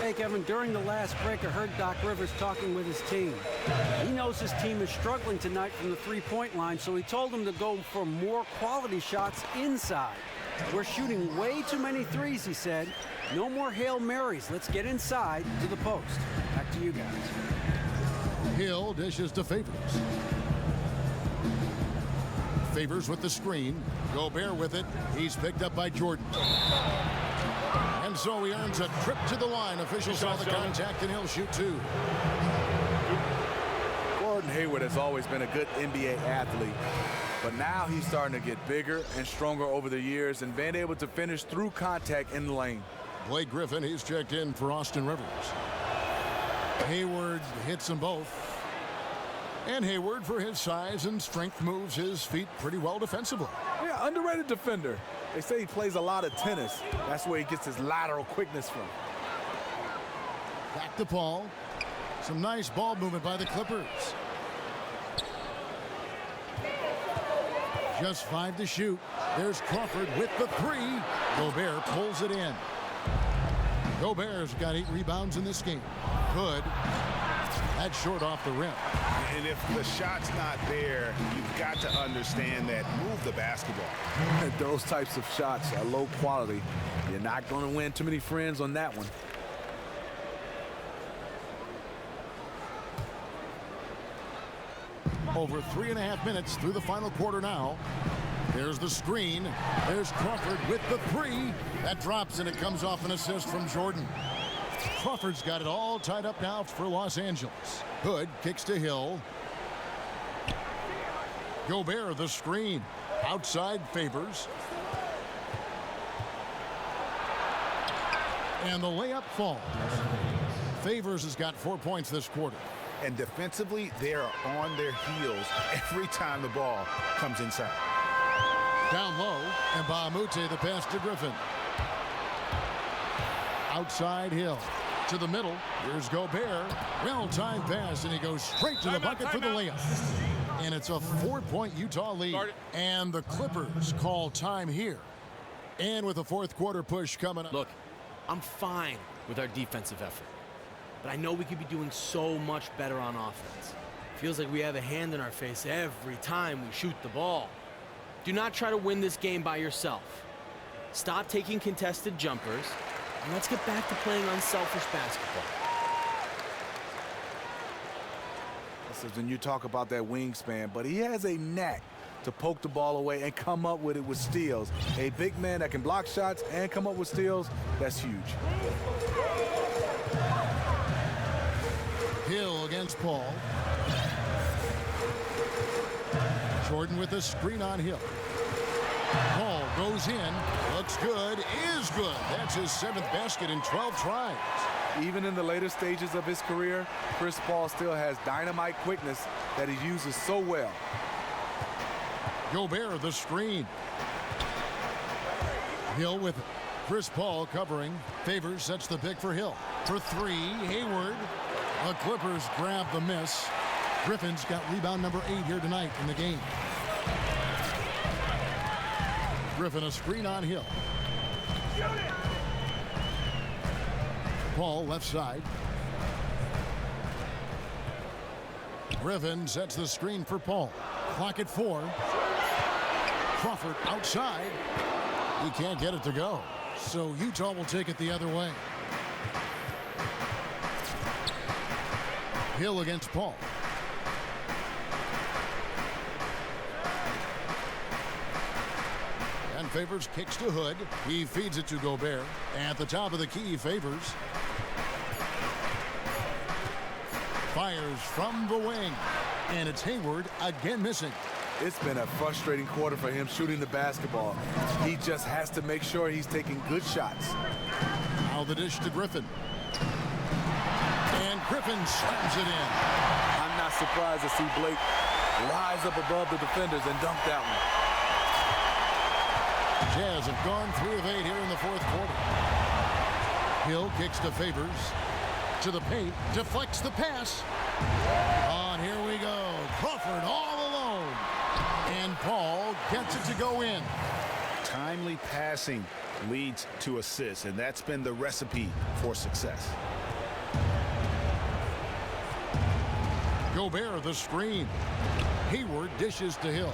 Hey, Kevin, during the last break, I heard Doc Rivers talking with his team. He knows his team is struggling tonight from the three-point line, so he told them to go for more quality shots inside. We're shooting way too many threes, he said. No more Hail Marys. Let's get inside to the post. Back to you guys. Hill dishes to Favors. Favors with the screen. Gobert with it. He's picked up by Jordan. And so he earns a trip to the line. Officials saw the contact, and he'll shoot 2. Gordon Hayward has always been a good NBA athlete, but now he's starting to get bigger and stronger over the years and being able to finish through contact in the lane. Blake Griffin, he's checked in for Austin Rivers. Hayward hits them both. And Hayward, for his size and strength, moves his feet pretty well defensively. Yeah, underrated defender. They say he plays a lot of tennis. That's where he gets his lateral quickness from. Back to Paul. Some nice ball movement by the Clippers. Just 5 to shoot. There's Crawford with the 3. Gobert pulls it in. Gobert's got 8 rebounds in this game. Good. That's short off the rim. And if the shot's not there, you've got to understand that. Move the basketball. Those types of shots are low quality. You're not going to win too many friends on that one. Over 3.5 minutes through the final quarter now. There's the screen. There's Crawford with the 3. That drops, and it comes off an assist from Jordan. Crawford's got it all tied up now for Los Angeles. Hood kicks to Hill. Gobert the screen. Outside Favors. And the layup falls. Favors has got 4 points this quarter. And defensively, they are on their heels every time the ball comes inside. Down low, and Bahamute the pass to Griffin. Outside Hill. To the middle. Here's Gobert. Well-timed pass, and he goes straight to the bucket for the layup. And it's a 4-point Utah lead. And the Clippers call time here. And with a fourth quarter push coming up. Look, I'm fine with our defensive effort, but I know we could be doing so much better on offense. Feels like we have a hand in our face every time we shoot the ball. Do not try to win this game by yourself. Stop taking contested jumpers, and let's get back to playing unselfish basketball. This is when you talk about that wingspan, but he has a knack to poke the ball away and come up with it with steals. A big man that can block shots and come up with steals, that's huge. Hill against Paul. Jordan with a screen on Hill. Paul goes in, looks good, is good. That's his 7th basket in 12 tries. Even in the later stages of his career, Chris Paul still has dynamite quickness that he uses so well. Gobert the screen. Hill with Chris Paul covering. Favors sets the pick for Hill. For 3, Hayward. The Clippers grab the miss. Griffin's got rebound number 8 here tonight in the game. Griffin a screen on Hill. Paul left side. Griffin sets the screen for Paul. Clock at 4. Crawford outside. He can't get it to go. So Utah will take it the other way. Hill against Paul. And Favors kicks to Hood. He feeds it to Gobert. At the top of the key, Favors fires from the wing. And it's Hayward again missing. It's been a frustrating quarter for him shooting the basketball. He just has to make sure he's taking good shots. Now the dish to Griffin. And Griffin slams it in. I'm not surprised to see Blake rise up above the defenders and dunk that one. Jazz have gone 3 of 8 here in the fourth quarter. Hill kicks to Favors. To the paint. Deflects the pass. On, here we go. Crawford all alone. And Paul gets it to go in. Timely passing leads to assists, and that's been the recipe for success. Gobert the screen. Hayward dishes to Hill.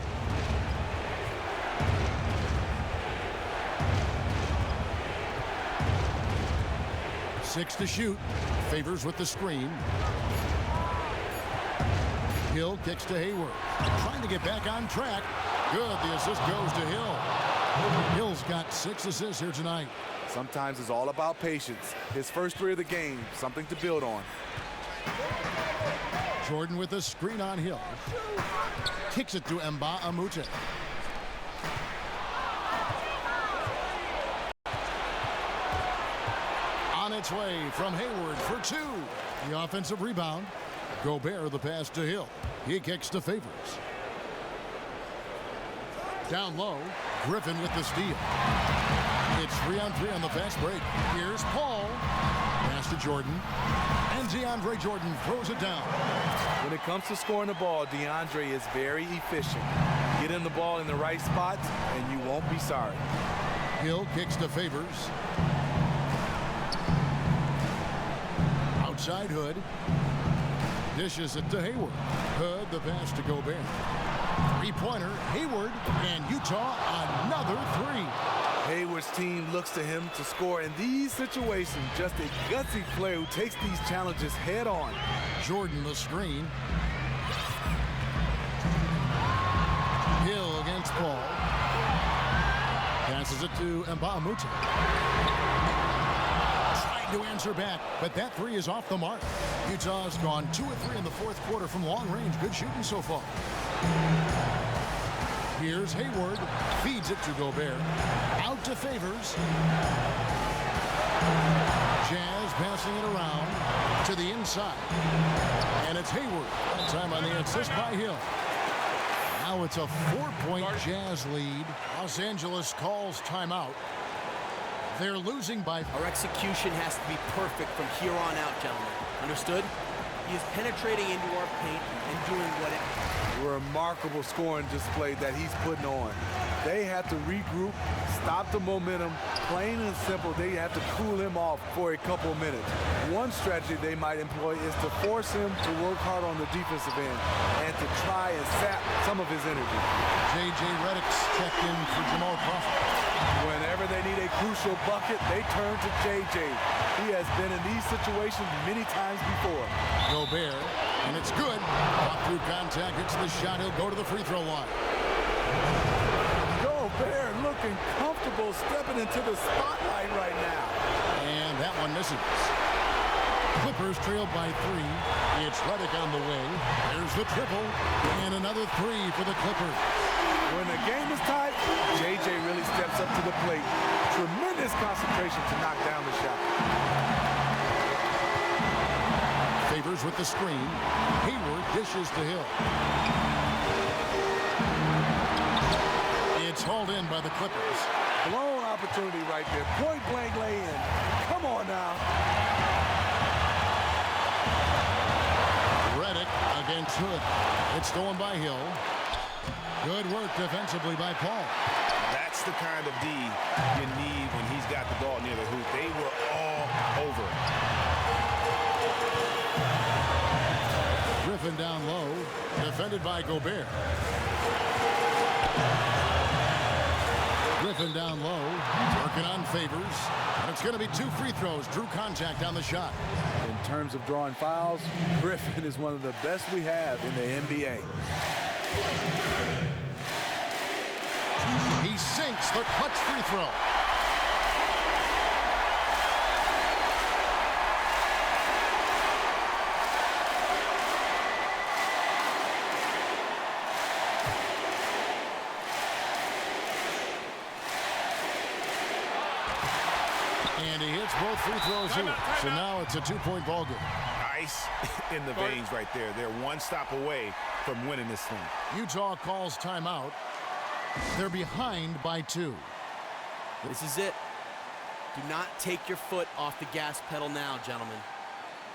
Six to shoot. Favors with the screen. Hill kicks to Hayward. Trying to get back on track. Good. The assist goes to Hill. Hill's got 6 assists here tonight. Sometimes it's all about patience. His first 3 of the game, something to build on. Jordan with the screen on Hill. Kicks it to Mbah a Moute. On its way from Hayward for 2. The offensive rebound. Gobert the pass to Hill. He kicks to Favors. Down low. Griffin with the steal. It's 3-on-3 on the fast break. Here's Paul. Pass to Jordan. And DeAndre Jordan throws it down. When it comes to scoring the ball, DeAndre is very efficient. Get him the ball in the right spots, and you won't be sorry. Hill kicks to Favors. Outside Hood. Dishes it to Hayward. Hood the pass to Gobert. 3-pointer, Hayward, and Utah another 3. Hayward's team looks to him to score in these situations. Just a gutsy player who takes these challenges head on. Jordan the screen. Hill against Paul. Passes it to Mbah a Moute. Trying to answer back, but that 3 is off the mark. Utah's gone 2 of 3 in the fourth quarter from long range. Good shooting so far. Here's Hayward. Feeds it to Gobert. Out to Favors. Jazz passing it around to the inside. And it's Hayward. That time on the assist by Hill. Now it's a 4-point Jazz lead. Los Angeles calls timeout. They're losing by... Our execution has to be perfect from here on out, gentlemen. Understood? He is penetrating into our paint and doing whatever. Remarkable scoring display that he's putting on. They have to regroup, stop the momentum. Plain and simple, they have to cool him off for a couple of minutes. One strategy they might employ is to force him to work hard on the defensive end and to try and sap some of his energy. J.J. Redick's checked in for Jamal Crawford. Whenever they need a crucial bucket, they turn to J.J. He has been in these situations many times before. Gobert, and it's good. Up through contact, hits the shot. He'll go to the free throw line. Gobert looking comfortable stepping into the spotlight right now. And that one misses. Clippers trail by 3. It's Redick on the wing. There's the triple. And another 3 for the Clippers. When the game is tight, J.J. really steps up to the plate. Tremendous concentration to knock down the shot. Favors with the screen. Hayward dishes to Hill. It's hauled in by the Clippers. Blown opportunity right there. Point blank lay in. Come on now. Redick against Hood. It's stolen by Hill. Good work defensively by Paul. That's the kind of D you need when he's got the ball near the hoop. They were all over it. Griffin down low, defended by Gobert. Griffin down low, working on Favors. And it's going to be 2 free throws. Drew contact on the shot. In terms of drawing fouls, Griffin is one of the best we have in the NBA. He sinks the clutch free throw. And he hits both free throws here. So now it's a 2-point ball game. Ice in the veins right there. They're one stop away from winning this thing. Utah calls timeout. They're behind by 2. This is it. Do not take your foot off the gas pedal now, gentlemen.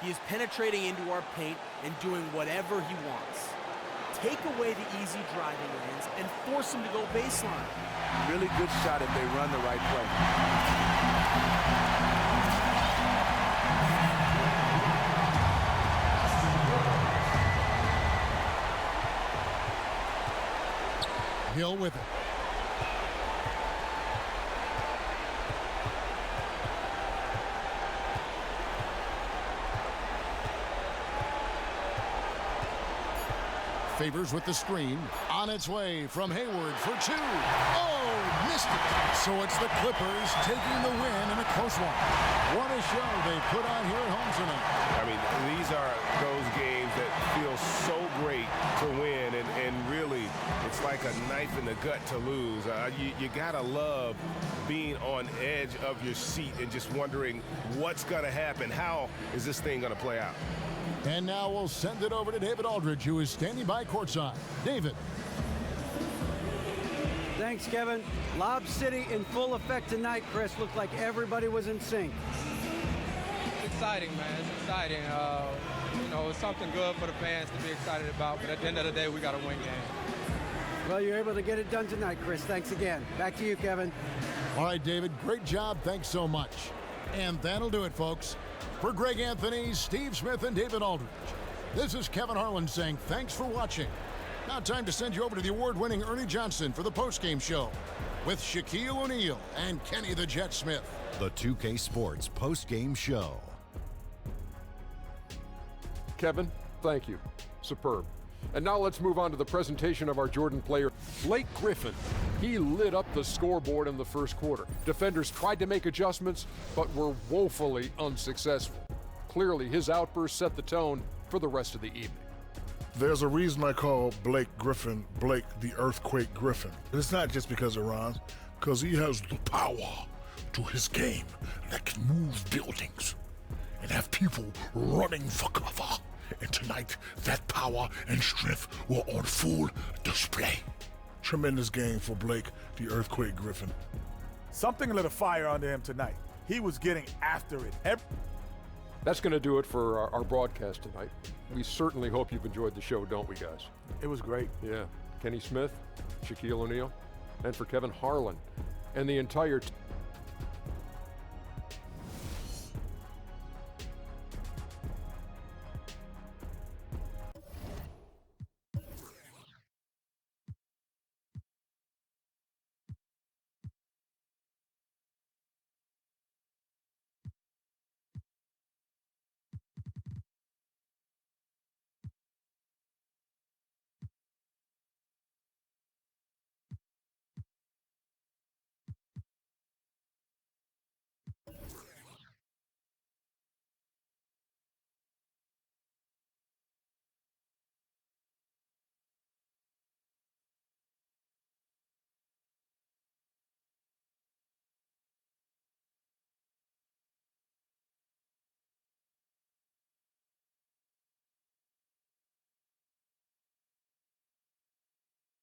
He is penetrating into our paint and doing whatever he wants. Take away the easy driving lanes and force him to go baseline. Really good shot if they run the right play. Hill with it. Favors with the screen. On its way from Hayward for 2. Oh, missed it. So it's the Clippers taking the win in a close one. What a show they put on here at home tonight. I mean, these are those games that feel so great to win, and really, it's like a knife in the gut to lose. You gotta love being on edge of your seat and just wondering what's gonna happen. How is this thing gonna play out? And now we'll send it over to David Aldridge, who is standing by courtside. David. Thanks, Kevin. Lob City in full effect tonight, Chris. Looked like everybody was in sync. It's exciting, man. It's exciting. You know, it's something good for the fans to be excited about, but at the end of the day, we got to win games. Well, you're able to get it done tonight, Chris. Thanks again. Back to you, Kevin. All right, David. Great job. Thanks so much. And that'll do it, folks. For Greg Anthony, Steve Smith, and David Aldridge, this is Kevin Harlan saying thanks for watching. Now time to send you over to the award-winning Ernie Johnson for the postgame show with Shaquille O'Neal and Kenny the Jet Smith. The 2K Sports postgame show. Kevin, thank you. Superb. And now let's move on to the presentation of our Jordan player, Blake Griffin. He lit up the scoreboard in the first quarter. Defenders tried to make adjustments, but were woefully unsuccessful. Clearly, his outburst set the tone for the rest of the evening. There's a reason I call Blake Griffin Blake the Earthquake Griffin. It's not just because of Ron, because he has the power to his game that can move buildings and have people running for cover. And tonight, that power and strength were on full display. Tremendous game for Blake, the Earthquake Griffin. Something lit a fire under him tonight. He was getting after it. That's going to do it for our broadcast tonight. We certainly hope you've enjoyed the show, don't we, guys? It was great. Yeah. Kenny Smith, Shaquille O'Neal, and for Kevin Harlan and the entire